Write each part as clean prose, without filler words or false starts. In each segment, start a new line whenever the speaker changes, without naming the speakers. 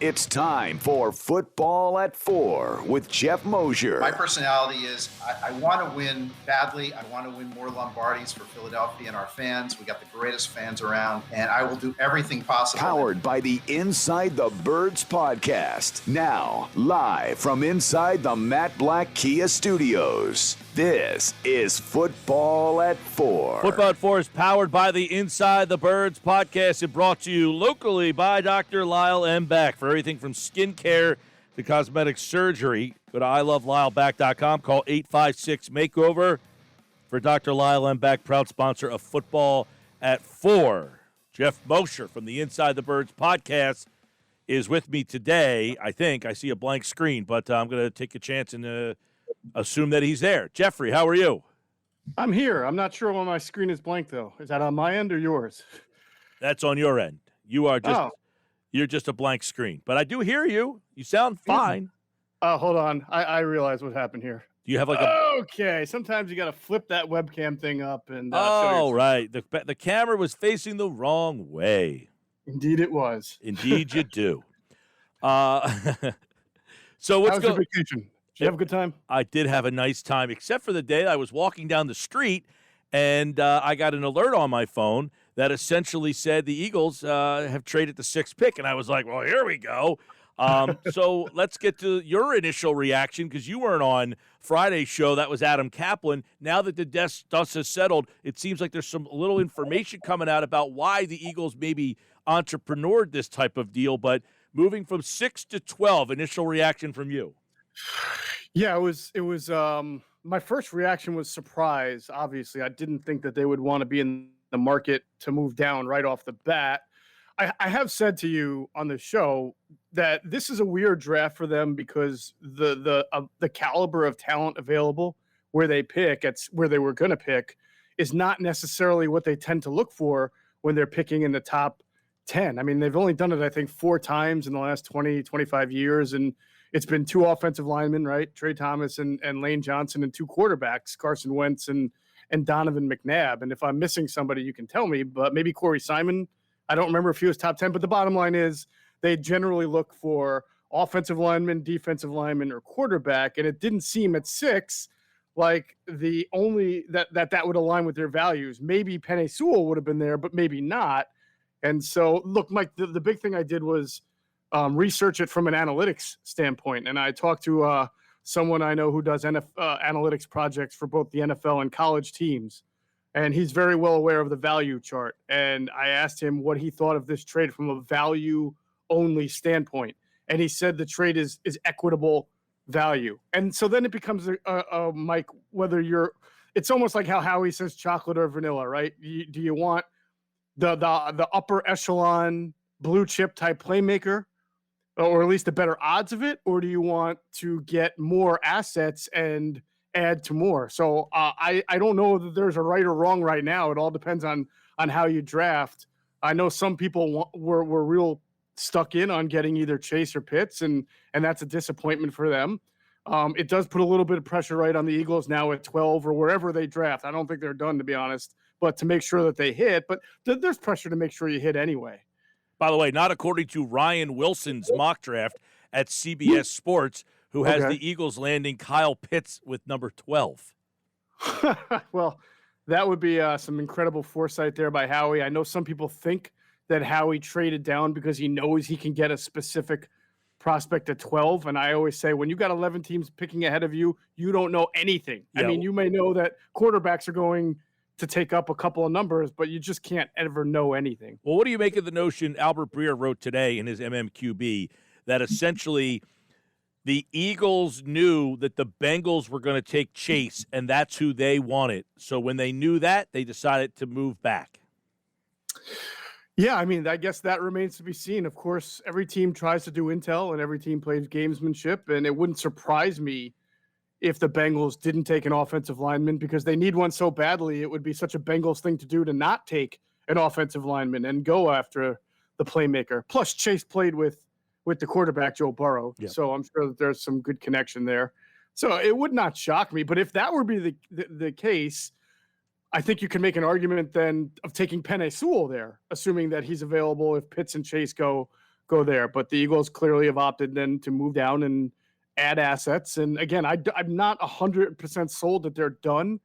It's time for Football at 4 with Geoff Mosher.
My personality is I want to win badly. I want to win more Lombardis for Philadelphia and our fans. We got the greatest fans around, and I will do everything possible.
Powered by the Inside the Birds podcast. Now, live from inside the Matt Black Kia Studios. This is Football at 4.
Football at 4 is powered by the Inside the Birds podcast and brought to you locally by Dr. Lyle M. Beck. For everything from skincare to cosmetic surgery, go to ilovelylebach.com. Call 856-MAKEOVER for Dr. Lyle M. Beck, proud sponsor of Football at 4. Geoff Mosher from the Inside the Birds podcast is with me today. I think I see a blank screen, but I'm going to take a chance and assume that he's there. Jeffrey, how are you?
I'm here. I'm not sure why my screen is blank, though. Is that on my end or yours?
That's on your end. You are just You're just a blank screen. But I do hear you. You sound fine.
Hold on. I realize what happened here.
Do you have like
Okay. Sometimes you got to flip that webcam thing up and
right. The camera was facing the wrong way.
Indeed it was.
Indeed you do. So what's
How's your vacation? Did you have a good time?
I did have a nice time, except for the day I was walking down the street and I got an alert on my phone that essentially said the Eagles have traded the 6th pick. And I was like, well, here we go. So let's get to your initial reaction because you weren't on Friday's show. That was Adam Kaplan. Now that the dust has settled, it seems like there's some little information coming out about why the Eagles maybe entrepreneured this type of deal. But moving from 6 to 12, initial reaction from you.
Yeah, it was my first reaction was surprise. Obviously, I didn't think that they would want to be in the market to move down right off the bat. I have said to you on the show that this is a weird draft for them because the caliber of talent available where they pick, it's where they were going to pick, is not necessarily what they tend to look for when they're picking in the top 10. I mean, they've only done it, I think, 4 times in the last 20, 25 years, and it's been 2 offensive linemen, right? Trey Thomas and Lane Johnson, and 2 quarterbacks, Carson Wentz and Donovan McNabb. And if I'm missing somebody, you can tell me, but maybe Corey Simon. I don't remember if he was top 10, but the bottom line is they generally look for offensive linemen, defensive linemen, or quarterback. And it didn't seem at 6 like the only that would align with their values. Maybe Penei Sewell would have been there, but maybe not. And so, look, Mike, the big thing I did was research it from an analytics standpoint. And I talked to someone I know who does analytics projects for both the NFL and college teams. And he's very well aware of the value chart. And I asked him what he thought of this trade from a value-only standpoint. And he said the trade is equitable value. And so then it becomes, Mike, whether it's almost like how Howie says chocolate or vanilla, right? Do you want the upper echelon blue chip type playmaker, or at least the better odds of it, or do you want to get more assets and add to more? So I don't know that there's a right or wrong right now. It all depends on how you draft. I know some people were real stuck in on getting either Chase or Pitts, and that's a disappointment for them. It does put a little bit of pressure right on the Eagles now at 12 or wherever they draft. I don't think they're done, to be honest, but to make sure that they hit. But there's pressure to make sure you hit anyway.
By the way, not according to Ryan Wilson's mock draft at CBS Sports, who has the Eagles landing Kyle Pitts with number 12.
Well, that would be some incredible foresight there by Howie. I know some people think that Howie traded down because he knows he can get a specific prospect at 12. And I always say, when you got 11 teams picking ahead of you, you don't know anything. Yeah. I mean, you may know that quarterbacks are going to take up a couple of numbers, but you just can't ever know anything.
Well, what do you make of the notion Albert Breer wrote today in his MMQB that essentially the Eagles knew that the Bengals were going to take Chase, and that's who they wanted. So when they knew that, they decided to move back.
Yeah, I mean, I guess that remains to be seen. Of course, every team tries to do intel, and every team plays gamesmanship, and it wouldn't surprise me if the Bengals didn't take an offensive lineman because they need one so badly. It would be such a Bengals thing to do to not take an offensive lineman and go after the playmaker. Plus, Chase played with the quarterback, Joe Burrow. Yep. So I'm sure that there's some good connection there. So it would not shock me. But if that were be the case, I think you can make an argument then of taking Penei Sewell there, assuming that he's available if Pitts and Chase go go there. But the Eagles clearly have opted then to move down and add assets. And again, I'm not 100% sold that they're done.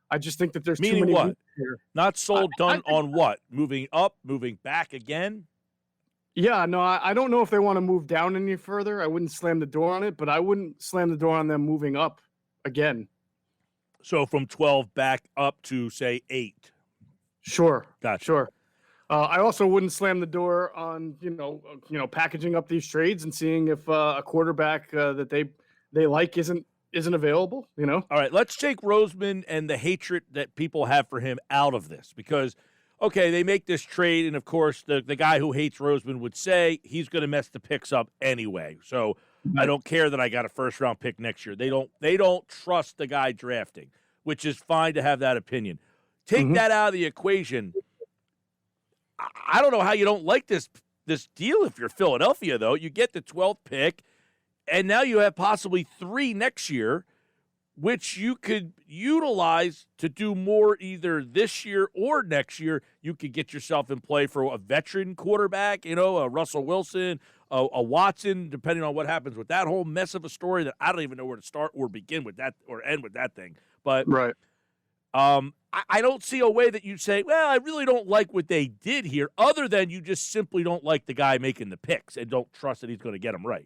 I just think that there's
Meaning
too many
what?
weeks here.
Not sold, done on what? Moving up, moving back again?
Yeah, no, I don't know if they want to move down any further. I wouldn't slam the door on it, but I wouldn't slam the door on them moving up again.
So from 12 back up to, say, 8.
Sure.
Gotcha.
Sure. I also wouldn't slam the door on, packaging up these trades and seeing if a quarterback that they like isn't available,
All right, let's take Roseman and the hatred that people have for him out of this because, okay, they make this trade, and, of course, the guy who hates Roseman would say he's going to mess the picks up anyway. So I don't care that I got a first-round pick next year. They don't trust the guy drafting, which is fine to have that opinion. Take that out of the equation. I don't know how you don't like this deal if you're Philadelphia, though. You get the 12th pick, and now you have possibly 3 next year, which you could utilize to do more either this year or next year. You could get yourself in play for a veteran quarterback, a Russell Wilson, a Watson, depending on what happens with that whole mess of a story that I don't even know where to start or begin with that or end with that thing. But
right.
I don't see a way that you say, well, I really don't like what they did here, other than you just simply don't like the guy making the picks and don't trust that he's going to get them right.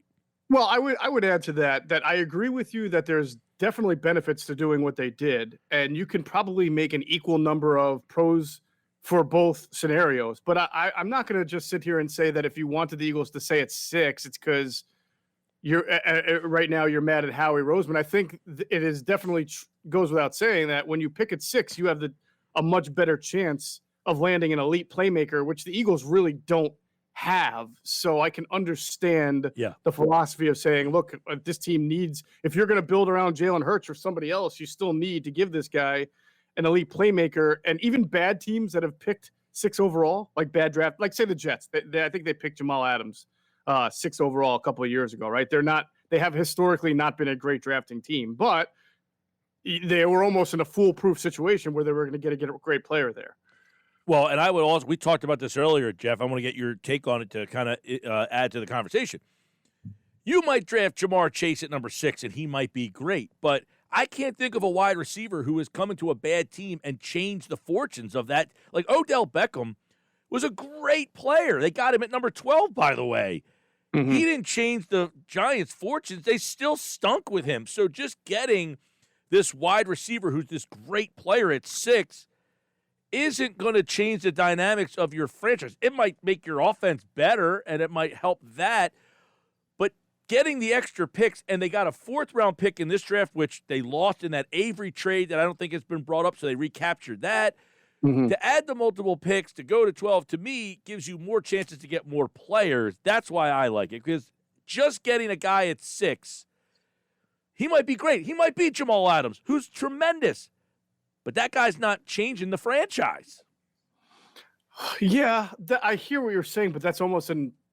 Well, I would add to that I agree with you that there's definitely benefits to doing what they did, and you can probably make an equal number of pros for both scenarios. But I'm not going to just sit here and say that if you wanted the Eagles to say it's 6, it's because you're right now you're mad at Howie Roseman. I think it is definitely goes without saying that when you pick at 6, you have a much better chance of landing an elite playmaker, which the Eagles really don't have. So I can understand the philosophy of saying, look, this team needs, if you're going to build around Jalen Hurts or somebody else, you still need to give this guy an elite playmaker. And even bad teams that have picked 6 overall, like bad draft, like say the Jets, I think they picked Jamal Adams 6 overall a couple of years ago, right? They have historically not been a great drafting team, but they were almost in a foolproof situation where they were going to get a great player there.
Well, and I would also, we talked about this earlier, Jeff. I want to get your take on it to kind of add to the conversation. You might draft Jamar Chase at number 6, and he might be great, but I can't think of a wide receiver who has come into a bad team and changed the fortunes of that. Like Odell Beckham was a great player. They got him at number 12, by the way. Mm-hmm. He didn't change the Giants' fortunes. They still stunk with him. So just getting this wide receiver who's this great player at 6 isn't going to change the dynamics of your franchise. It might make your offense better, and it might help that. But getting the extra picks, and they got a 4th-round pick in this draft, which they lost in that Avery trade that I don't think has been brought up, so they recaptured that. Mm-hmm. To add the multiple picks to go to 12, to me, gives you more chances to get more players. That's why I like it, because just getting a guy at 6, he might be great. He might be Jamal Adams, who's tremendous. But that guy's not changing the franchise.
Yeah, I hear what you're saying, but that's almost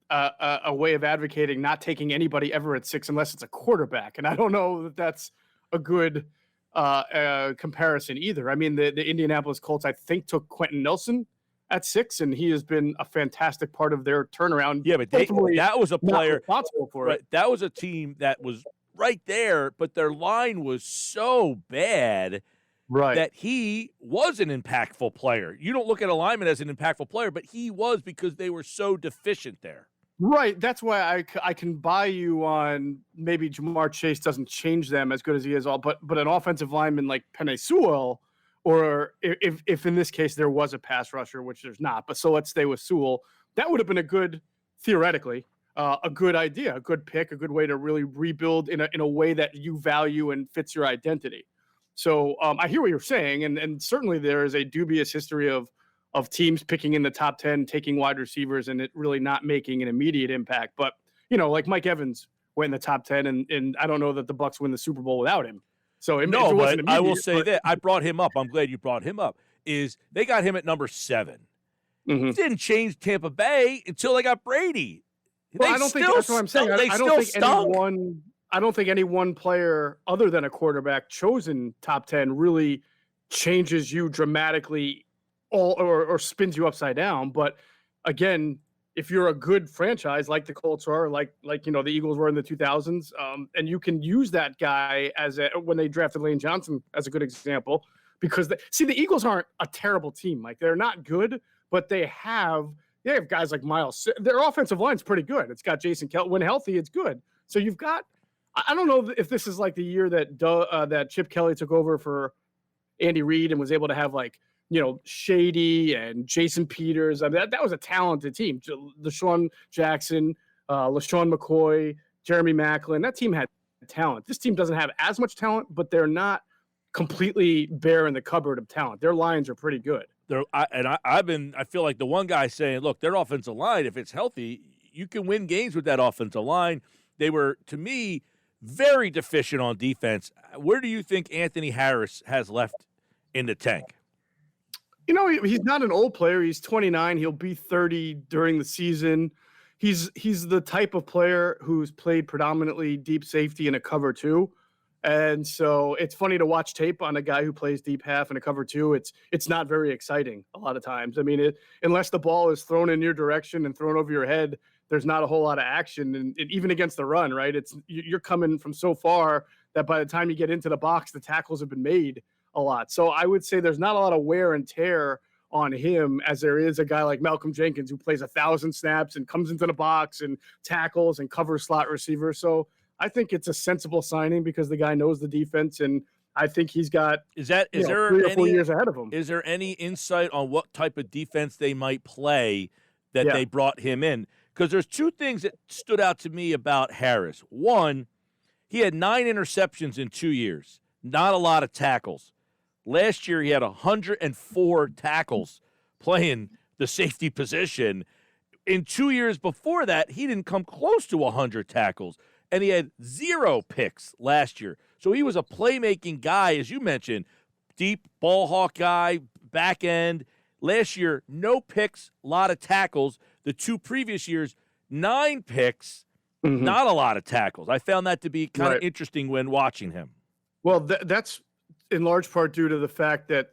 a way of advocating not taking anybody ever at 6 unless it's a quarterback. And I don't know that that's a good comparison either. I mean, the Indianapolis Colts, I think, took Quentin Nelson at 6, and he has been a fantastic part of their turnaround.
Yeah, but that was a player
responsible for it.
That was a team that was right there, but their line was so bad. Right. That he was an impactful player. You don't look at a lineman as an impactful player, but he was because they were so deficient there.
Right. That's why I can buy you on maybe Jamar Chase doesn't change them as good as he is all, but an offensive lineman like Penei Sewell, or if in this case there was a pass rusher, which there's not, but so let's stay with Sewell, that would have been a good, theoretically, a good idea, a good pick, a good way to really rebuild in a way that you value and fits your identity. So I hear what you're saying, and certainly there is a dubious history of teams picking in the top 10, taking wide receivers, and it really not making an immediate impact. But, like Mike Evans went in the top 10, and I don't know that the Bucs win the Super Bowl without him. So
no, but I will say that I brought him up. I'm glad you brought him up. Is they got him at number 7. Mm-hmm. It didn't change Tampa Bay until they got Brady.
Well, I don't think that's what I'm saying. I don't think any one player other than a quarterback chosen top 10 really changes you dramatically or spins you upside down. But again, if you're a good franchise like the Colts are, like the Eagles were in the 2000s, and you can use that guy when they drafted Lane Johnson as a good example, because the Eagles aren't a terrible team. Like, they're not good, but they have guys like Miles. Their offensive line's pretty good. It's got Jason Kelce. When healthy, it's good. So you've got. I don't know if this is like the year that Chip Kelly took over for Andy Reid and was able to have Shady and Jason Peters. I mean, that was a talented team. LaShawn Jackson, LaShawn McCoy, Jeremy Maclin. That team had talent. This team doesn't have as much talent, but they're not completely bare in the cupboard of talent. Their lines are pretty good.
I feel like the one guy saying, look, their offensive line, if it's healthy, you can win games with that offensive line. They were, to me, very deficient on defense. Where do you think Anthony Harris has left in the tank?
He's not an old player. He's 29. He'll be 30 during the season. He's the type of player who's played predominantly deep safety in a cover two. And so it's funny to watch tape on a guy who plays deep half in a cover two. It's not very exciting a lot of times. I mean, unless the ball is thrown in your direction and thrown over your head, there's not a whole lot of action. And even against the run, right? You're coming from so far that by the time you get into the box, the tackles have been made a lot. So I would say there's not a lot of wear and tear on him as there is a guy like Malcolm Jenkins who plays 1,000 snaps and comes into the box and tackles and covers slot receiver. So I think it's a sensible signing because the guy knows the defense, and I think he's got
is there
3 or 4 years ahead of him.
Is there any insight on what type of defense they might play that they brought him in? Because there's two things that stood out to me about Harris. One, he had 9 interceptions in 2 years, not a lot of tackles. Last year, he had 104 tackles playing the safety position. In 2 years before that, he didn't come close to 100 tackles, and he had 0 picks last year. So he was a playmaking guy, as you mentioned, deep ball hawk guy, back end. Last year, no picks, a lot of tackles. The 2 previous years, 9 picks, not a lot of tackles. I found that to be kind of interesting when watching him.
Well, that's in large part due to the fact that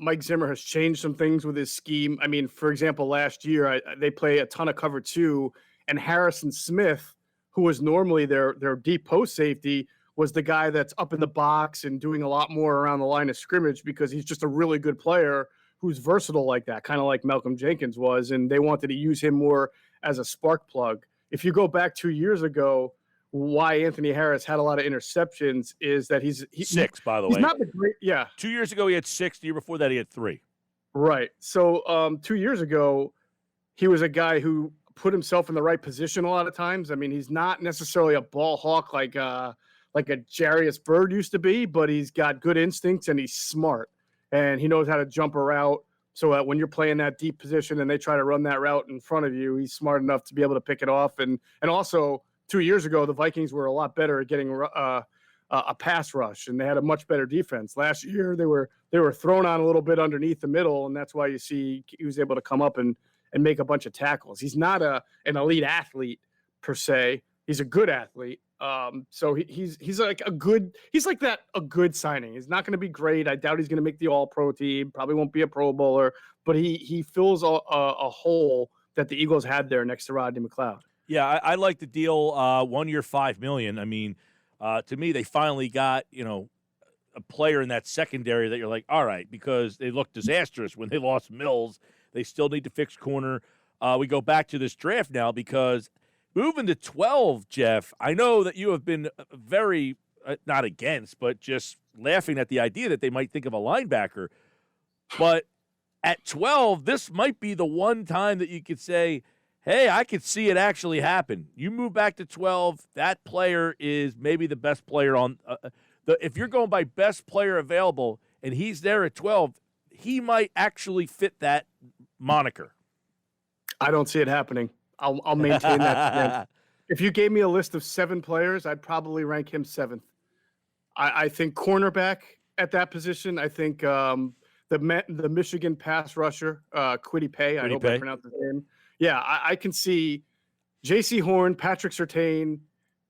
Mike Zimmer has changed some things with his scheme. I mean, for example, last year they play a ton of cover 2, and Harrison Smith, who was normally their deep post safety, was the guy that's up in the box and doing a lot more around the line of scrimmage because he's just a really good player who's versatile like that, kind of like Malcolm Jenkins was, and they wanted to use him more as a spark plug. If you go back 2 years ago, why Anthony Harris had a lot of interceptions is that he's
6, by the way.
He's not the great,
2 years ago, he had 6. The year before that, he had 3.
Right. So 2 years ago, he was a guy who put himself in the right position a lot of times. I mean, he's not necessarily a ball hawk like a Jarius Byrd used to be, but he's got good instincts and he's smart. And he knows how to jump a route so that when you're playing that deep position and they try to run that route in front of you, he's smart enough to be able to pick it off. And also, 2 years ago, the Vikings were a lot better at getting a pass rush, and they had a much better defense. Last year, they were thrown on a little bit underneath the middle, and that's why you see he was able to come up and make a bunch of tackles. He's not an elite athlete per se. He's a good athlete. So he's like a good signing. He's not going to be great. I doubt he's going to make the All-Pro team. Probably won't be a Pro Bowler, but he fills a hole that the Eagles had there next to Rodney McLeod.
Yeah, I like the deal. 1 year, $5 million. I mean, to me, they finally got a player in that secondary that you're like, all right, because they looked disastrous when they lost Mills. They still need to fix corner. We go back to this draft now because moving to 12, Geoff, I know that you have been very not against, but just laughing at the idea that they might think of a linebacker. But at 12, this might be the one time that you could say, hey, I could see it actually happen. You move back to 12, that player is maybe the best player on if you're going by best player available and he's there at 12, he might actually fit that moniker.
I don't see it happening. I'll maintain that. If you gave me a list of 7 players, I'd probably rank him 7th. I think cornerback at that position. I think the Michigan pass rusher, Kwity Paye. I hope I pronounced his name. Yeah, I can see J.C. Horn, Patrick Surtain.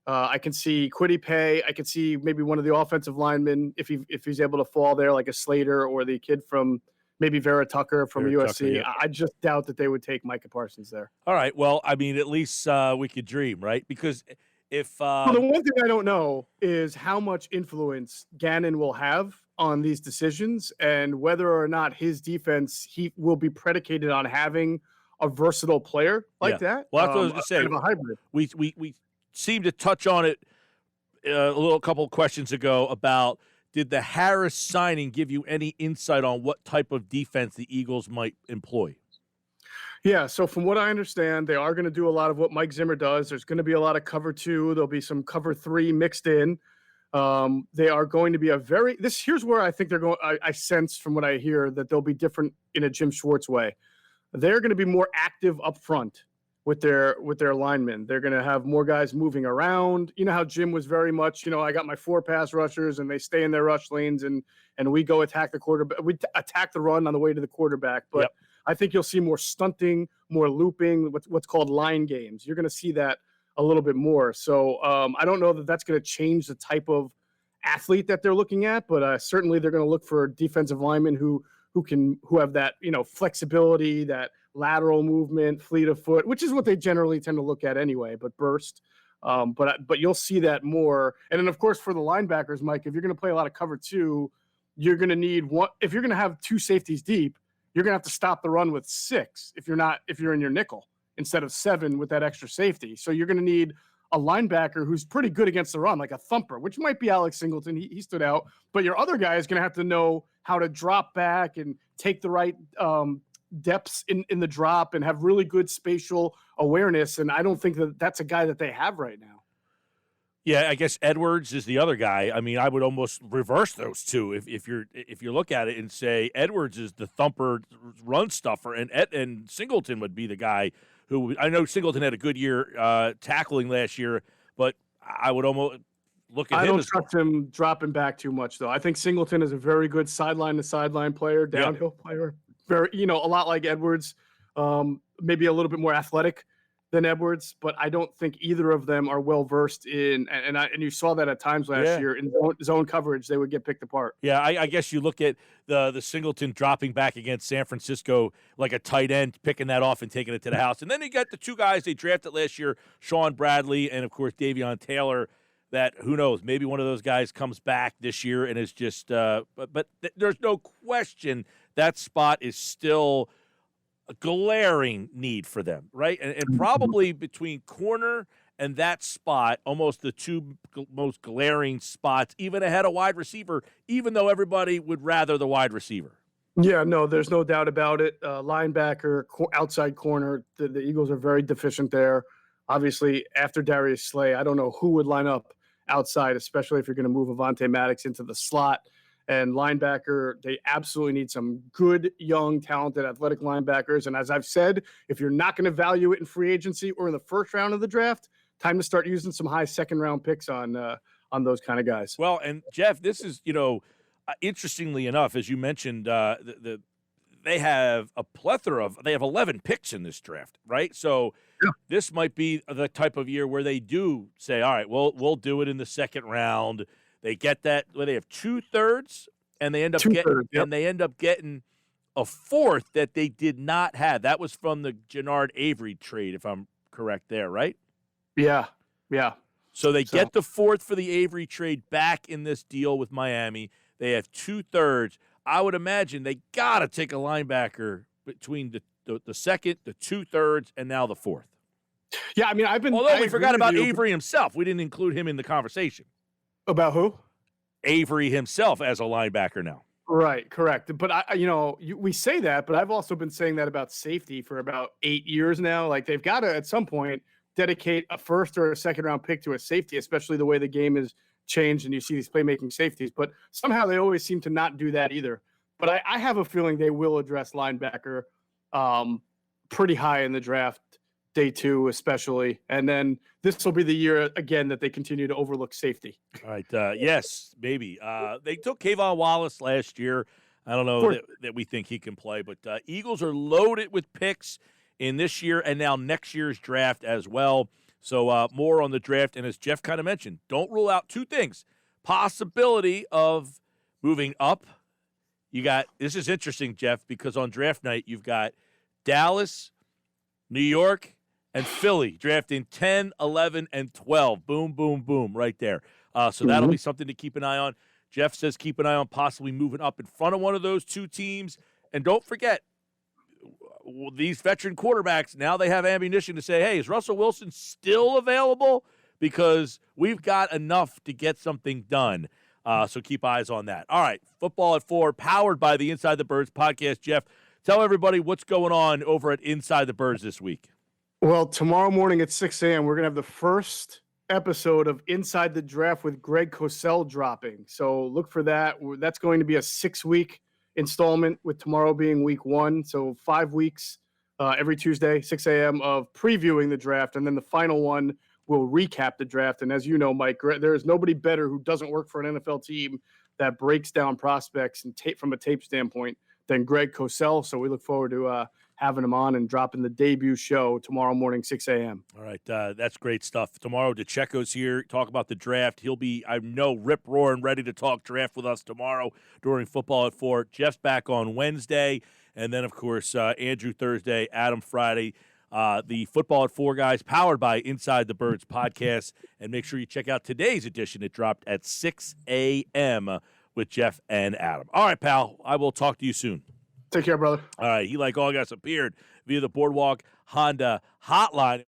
I can see Kwity Paye. I can see maybe one of the offensive linemen if he's able to fall there, like a Slater or the kid from maybe Vera Tucker from
Vera
USC.
Tucker, yeah.
I just doubt that they would take Micah Parsons there.
All right. Well, I mean, at least we could dream, right? Because if
well, the one thing I don't know is how much influence Gannon will have on these decisions and whether or not his defense he will be predicated on having a versatile player like that.
Well, that's what I was going to say.
Kind of a hybrid.
We seemed to touch on it a couple of questions ago about did the Harris signing give you any insight on what type of defense the Eagles might employ?
Yeah, so from what I understand, they are going to do a lot of what Mike Zimmer does. There's going to be a lot of cover 2. There'll be some cover 3 mixed in. They are going to be here's where I think they're going. I sense from what I hear that they'll be different in a Jim Schwartz way. They're going to be more active up front with their linemen. They're going to have more guys moving around. You know how Jim was very much, I got my 4 pass rushers and they stay in their rush lanes and we go attack the quarterback. We attack the run on the way to the quarterback. But
Yep.
I think you'll see more stunting, more looping, what's called line games. You're going to see that a little bit more. So I don't know that that's going to change the type of athlete that they're looking at, but certainly they're going to look for defensive linemen who have that, flexibility, that lateral movement, fleet of foot, which is what they generally tend to look at anyway, but burst. But you'll see that more. And then, of course, for the linebackers, Mike, if you're going to play a lot of cover 2, you're going to need one. If you're going to have 2 safeties deep, you're going to have to stop the run with 6 if you're in your nickel instead of 7 with that extra safety. So you're going to need a linebacker who's pretty good against the run, like a thumper, which might be Alex Singleton. He stood out. But your other guy is going to have to know how to drop back and take the right depths in the drop and have really good spatial awareness. And I don't think that that's a guy that they have right now.
Yeah, I guess Edwards is the other guy. I mean, I would almost reverse those two if you look at it and say Edwards is the thumper run stuffer, and Singleton would be the guy who I know Singleton had a good year tackling last year, but I would almost look at him.
I don't trust him dropping back too much, though. I think Singleton is a very good sideline to sideline player, downhill player, very a lot like Edwards, maybe a little bit more athletic than Edwards, but I don't think either of them are well versed in, and you saw that at times last year in zone coverage, they would get picked apart.
Yeah, I guess you look at the Singleton dropping back against San Francisco like a tight end, picking that off and taking it to the house, and then you got the 2 guys they drafted last year, Sean Bradley and of course Davion Taylor. That who knows, maybe one of those guys comes back this year and is just, but there's no question that spot is still a glaring need for them, right? And probably between corner and that spot, almost the 2 most glaring spots, even ahead of wide receiver, even though everybody would rather the wide receiver.
Yeah, no, there's no doubt about it. Linebacker, outside corner, the Eagles are very deficient there. Obviously, after Darius Slay, I don't know who would line up outside, especially if you're going to move Avonte Maddox into the slot. And linebacker, they absolutely need some good, young, talented, athletic linebackers. And as I've said, if you're not going to value it in free agency or in the first round of the draft, time to start using some high second-round picks on those kind of guys.
Well, and Jeff, this is, interestingly enough, as you mentioned, they have a plethora they have 11 picks in this draft, right? So this might be the type of year where they do say, all right, we'll do it in the second round. They get that where they have 2/3, and they end up getting a 4th that they did not have. That was from the Jannard Avery trade, if I'm correct there, right?
Yeah.
So they get the 4th for the Avery trade back in this deal with Miami. They have 2/3. I would imagine they got to take a linebacker between the second, the 2/3, and now the 4th.
Yeah, I mean,
Although we forgot about Avery himself. We didn't include him in the conversation.
About who?
Avery himself as a linebacker now.
Right, correct. But we say that, but I've also been saying that about safety for about 8 years now. Like they've got to at some point dedicate a first or a second round pick to a safety, especially the way the game is changed and you see these playmaking safeties. But somehow they always seem to not do that either. But I have a feeling they will address linebacker pretty high in the draft. Day 2 especially, and then this will be the year again that they continue to overlook safety.
All right, yes, maybe. They took Kayvon Wallace last year. I don't know that we think he can play, but Eagles are loaded with picks in this year and now next year's draft as well. So more on the draft, and as Jeff kind of mentioned, don't rule out 2 things. Possibility of moving up, this is interesting, Jeff, because on draft night you've got Dallas, New York, and Philly drafting 10, 11, and 12. Boom, boom, boom, right there. So that'll be something to keep an eye on. Jeff says keep an eye on possibly moving up in front of one of those two teams. And don't forget, these veteran quarterbacks, now they have ammunition to say, hey, is Russell Wilson still available? Because we've got enough to get something done. So keep eyes on that. All right, Football at 4, powered by the Inside the Birds podcast. Jeff, tell everybody what's going on over at Inside the Birds this week.
Well, tomorrow morning at 6 a.m., we're going to have the first episode of Inside the Draft with Greg Cosell dropping. So look for that. That's going to be a 6-week installment, with tomorrow being week 1. So 5 weeks every Tuesday, 6 a.m. of previewing the draft. And then the final one will recap the draft. And as you know, Mike, there is nobody better who doesn't work for an NFL team that breaks down prospects and tape from a tape standpoint than Greg Cosell. So we look forward to having him on and dropping the debut show tomorrow morning, 6 a.m.
All right, that's great stuff. Tomorrow, DeCecco's here, talk about the draft. He'll be, I know, rip-roaring ready to talk draft with us tomorrow during Football at 4. Jeff's back on Wednesday, and then, of course, Andrew Thursday, Adam Friday. The Football at 4 guys, powered by Inside the Birds podcast. And make sure you check out today's edition. It dropped at 6 a.m. with Jeff and Adam. All right, pal, I will talk to you soon.
Take care, brother.
All right, he, like all guys, appeared via the Boardwalk Honda hotline.